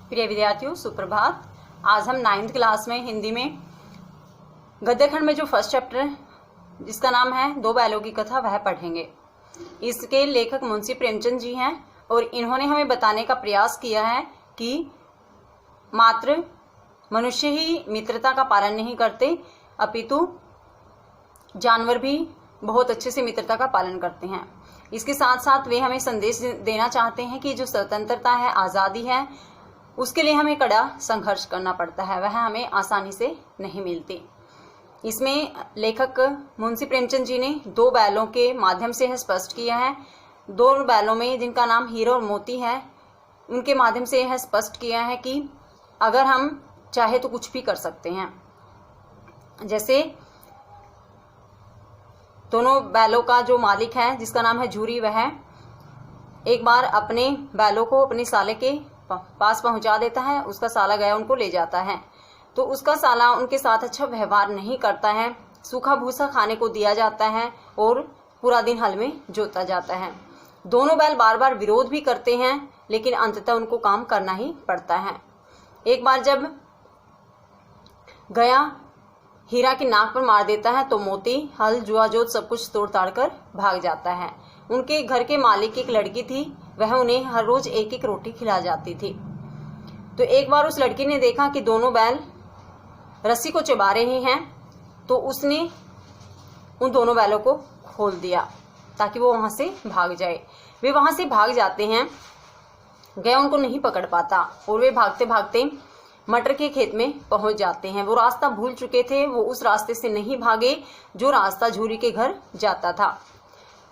प्रिय विद्यार्थियों, सुप्रभात। आज हम 9th क्लास में हिंदी में गद्य खंड में जो फर्स्ट चैप्टर है जिसका नाम है दो बैलों की कथा वह पढ़ेंगे। इसके लेखक मुंशी प्रेमचंद जी हैं और इन्होंने हमें बताने का प्रयास किया है कि मात्र मनुष्य ही मित्रता का पालन नहीं करते अपितु जानवर भी बहुत अच्छे से मित्रता का पालन करते हैं। इसके साथ साथ वे हमें संदेश देना चाहते हैं कि जो स्वतंत्रता है, आज़ादी है, उसके लिए हमें कड़ा संघर्ष करना पड़ता है, वह हमें आसानी से नहीं मिलती। इसमें लेखक मुंशी प्रेमचंद जी ने दो बैलों के माध्यम से यह स्पष्ट किया है। दो बैलों में जिनका नाम हीरा और मोती है, उनके माध्यम से यह स्पष्ट किया है कि अगर हम चाहे तो कुछ भी कर सकते हैं। जैसे दोनों बैलों का जो मालिक है जिसका नाम है झूरी, वह एक बार अपने बैलों को अपने साले के पास पहुंचा देता है। उसका साला गया उनको ले जाता है तो उसका साला उनके साथ अच्छा व्यवहार नहीं करता है। सूखा भूसा खाने को दिया जाता है और पूरा दिन हल में जोता जाता है। दोनों बैल बार बार विरोध भी करते हैं लेकिन अंततः उनको काम करना ही पड़ता है। एक बार जब गया हीरा की नाक पर मार देता है तो मोती हल जुआ जोत सब कुछ तोड़ ताड़ कर भाग जाता है। उनके घर के मालिक की एक लड़की थी, वह उन्हें हर रोज एक एक रोटी खिला जाती थी। तो एक बार उस लड़की ने देखा कि दोनों बैल रस्सी को चबा रहे हैं तो उसने उन दोनों बैलों को खोल दिया ताकि वो वहां से भाग जाए। वे वहां से भाग जाते हैं, गया उनको नहीं पकड़ पाता और वे भागते भागते मटर के खेत में पहुंच जाते हैं। वो रास्ता भूल चुके थे, वो उस रास्ते से नहीं भागे जो रास्ता झूरी के घर जाता था।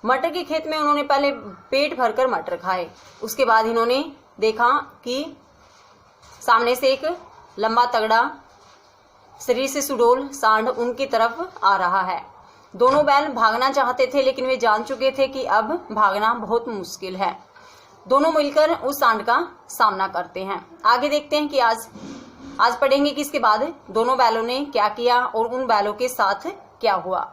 मटर के खेत में उन्होंने पहले पेट भरकर मटर खाए। उसके बाद इन्होंने देखा कि सामने से एक लंबा तगड़ा शरीर से सुडौल सांड उनकी तरफ आ रहा है। दोनों बैल भागना चाहते थे लेकिन वे जान चुके थे कि अब भागना बहुत मुश्किल है। दोनों मिलकर उस सांड का सामना करते हैं। आगे देखते हैं कि आज पढ़ेंगे कि इसके बाद दोनों बैलों ने क्या किया और उन बैलों के साथ क्या हुआ।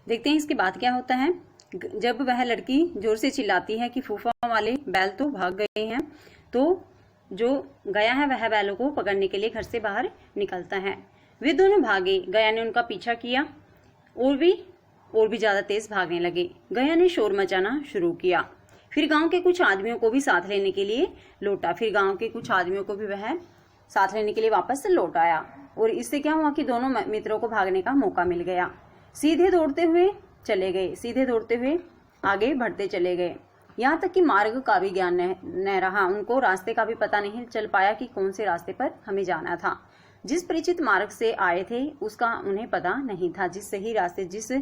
देखते हैं इसके बाद क्या होता है। जब वह लड़की जोर से चिल्लाती है कि फूफा वाले बैल तो भाग गए हैं, तो जो गया है वह बैलों को पकड़ने के लिए घर से बाहर निकलता है। वे दोनों भागे, गया ने उनका पीछा किया और भी ज्यादा तेज भागने लगे। गया ने शोर मचाना शुरू किया। फिर गांव के कुछ आदमियों को भी साथ लेने के लिए लौटा। फिर गांव के कुछ आदमियों को भी वह साथ लेने के लिए वापस लौट आया और इससे क्या हुआ कि दोनों मित्रों को भागने का मौका मिल गया। सीधे दौड़ते हुए आगे बढ़ते चले गए। यहाँ तक कि मार्ग का भी ज्ञान न रहा। उनको रास्ते का भी पता नहीं चल पाया कि कौन से रास्ते पर हमें जाना था। जिस परिचित मार्ग से आए थे उसका उन्हें पता नहीं था। जिस सही रास्ते, जिस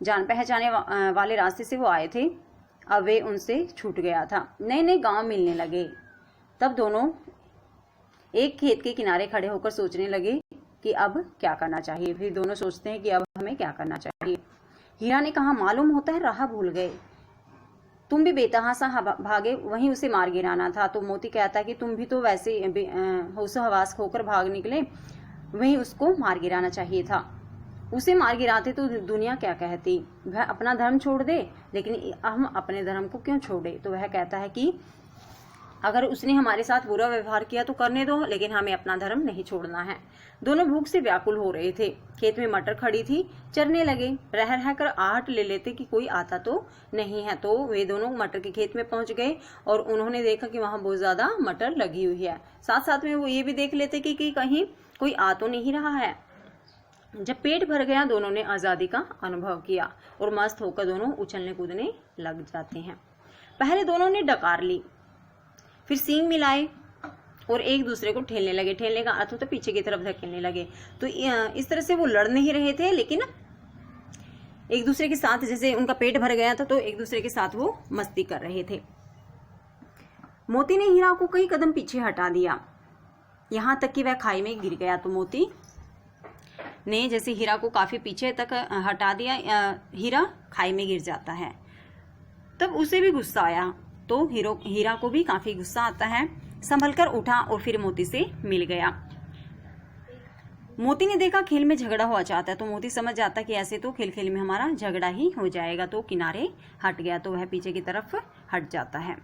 जान पहचाने वाले रास्ते से वो आए थे, अब वे उनसे छूट गया था। नए नए गांव मिलने लगे। तब दोनों एक खेत के किनारे खड़े होकर सोचने लगे कि अब क्या करना चाहिए। फिर दोनों सोचते हैं कि अब हमें क्या करना चाहिए। हीरा ने कहा, मालूम होता है राह भूल गए, तुम भी बेतहासा भागे, वहीं उसे मार गिराना था। तो मोती कहता कि तुम भी तो वैसे होशो हवास खोकर भाग निकले, वहीं उसको मार गिराना चाहिए था। उसे मार गिराते तो दुनिया क्या कहती, वह अपना धर्म छोड़ दे, लेकिन हम अपने धर्म को क्यों छोड़े। तो वह कहता है कि अगर उसने हमारे साथ बुरा व्यवहार किया तो करने दो, लेकिन हमें अपना धर्म नहीं छोड़ना है। दोनों भूख से व्याकुल हो रहे थे। खेत में मटर खड़ी थी, चरने लगे। रह रहकर आहट ले लेते कि कोई आता तो नहीं है। तो वे दोनों मटर के खेत में पहुंच गए और उन्होंने देखा कि वहां बहुत ज्यादा मटर लगी हुई है। साथ साथ में वो ये भी देख लेते कि कहीं कोई आ तो नहीं रहा है। जब पेट भर गया, दोनों ने आजादी का अनुभव किया और मस्त होकर दोनों उछलने कूदने लग जाते हैं। पहले दोनों ने डकार ली, फिर सींग मिलाए और एक दूसरे को ठेलने लगे। ठेलने का अर्थ होता है पीछे की तरफ धकेलने लगे। तो इस तरह से वो लड़ नहीं रहे थे, लेकिन एक दूसरे के साथ, जैसे उनका पेट भर गया था तो एक दूसरे के साथ वो मस्ती कर रहे थे। मोती ने हीरा को कई कदम पीछे हटा दिया, यहाँ तक कि वह खाई में गिर गया। तो मोती ने जैसे हीरा को काफी पीछे तक हटा दिया, हीरा खाई में गिर जाता है। तब उसे भी गुस्सा आया, तो हीरा को भी काफी गुस्सा आता है। संभलकर उठा और फिर मोती से मिल गया। मोती ने देखा खेल में झगड़ा हुआ चाहता है, तो मोती समझ जाता कि ऐसे तो खेल खेल में हमारा झगड़ा ही हो जाएगा। तो किनारे हट गया, तो वह पीछे की तरफ हट जाता है।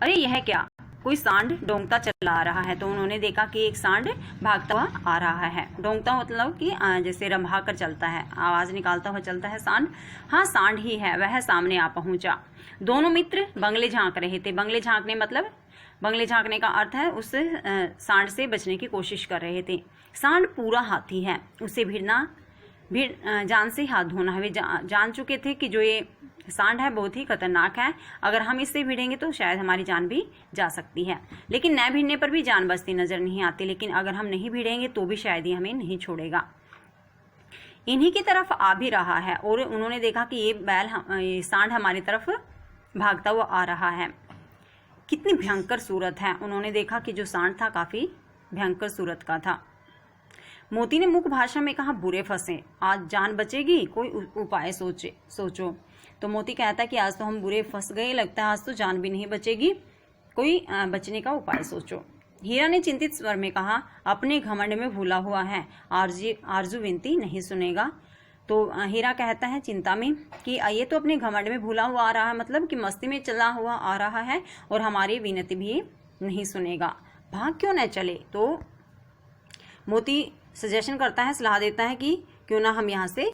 अरे यह क्या, कोई सांड डोंगता चला आ रहा है। तो उन्होंने देखा कि एक सांड भागता हुआ आ रहा है। डोंगता मतलब कि जैसे रंभा कर चलता है, आवाज निकालता हुआ चलता है सांड। हाँ, सांड ही है। वह सामने आ पहुंचा। दोनों मित्र बंगले झांक रहे थे। बंगले झांकने मतलब, बंगले झांकने का अर्थ है उस सांड से बचने की कोशिश कर रहे थे। सांड पूरा हाथी है, उसे जान से हाथ धोना है। वे जान चुके थे कि जो ये सांड है बहुत ही खतरनाक है, अगर हम इससे भिड़ेंगे तो शायद हमारी जान भी जा सकती है। लेकिन न भिड़ने पर भी जान बचती नजर नहीं आती, लेकिन अगर हम नहीं भिड़ेंगे तो भी शायद ही हमें नहीं छोड़ेगा। इन्हीं की तरफ आ भी रहा है और उन्होंने देखा कि ये सांड हमारी तरफ भागता हुआ आ रहा है। कितनी भयंकर सूरत है। उन्होंने देखा कि जो सांड था काफी भयंकर सूरत का था। मोती ने मुख भाषा में कहा, बुरे फंसे, आज जान बचेगी, कोई उपाय सोचो। तो मोती कहता है कि आज तो हम बुरे फंस गए, लगता है आज तो जान भी नहीं बचेगी, कोई बचने का उपाय सोचो। हीरा ने चिंतित स्वर में कहा, अपने घमंड में भूला हुआ है, आरजू विनती नहीं सुनेगा। तो हीरा कहता है चिंता में कि ये तो अपने घमंड में भूला हुआ आ रहा है, मतलब कि मस्ती में चला हुआ आ रहा है और हमारी विनती भी नहीं सुनेगा, भाग क्यों न चले। तो मोती सजेशन करता है, सलाह देता है कि क्यों ना हम यहाँ से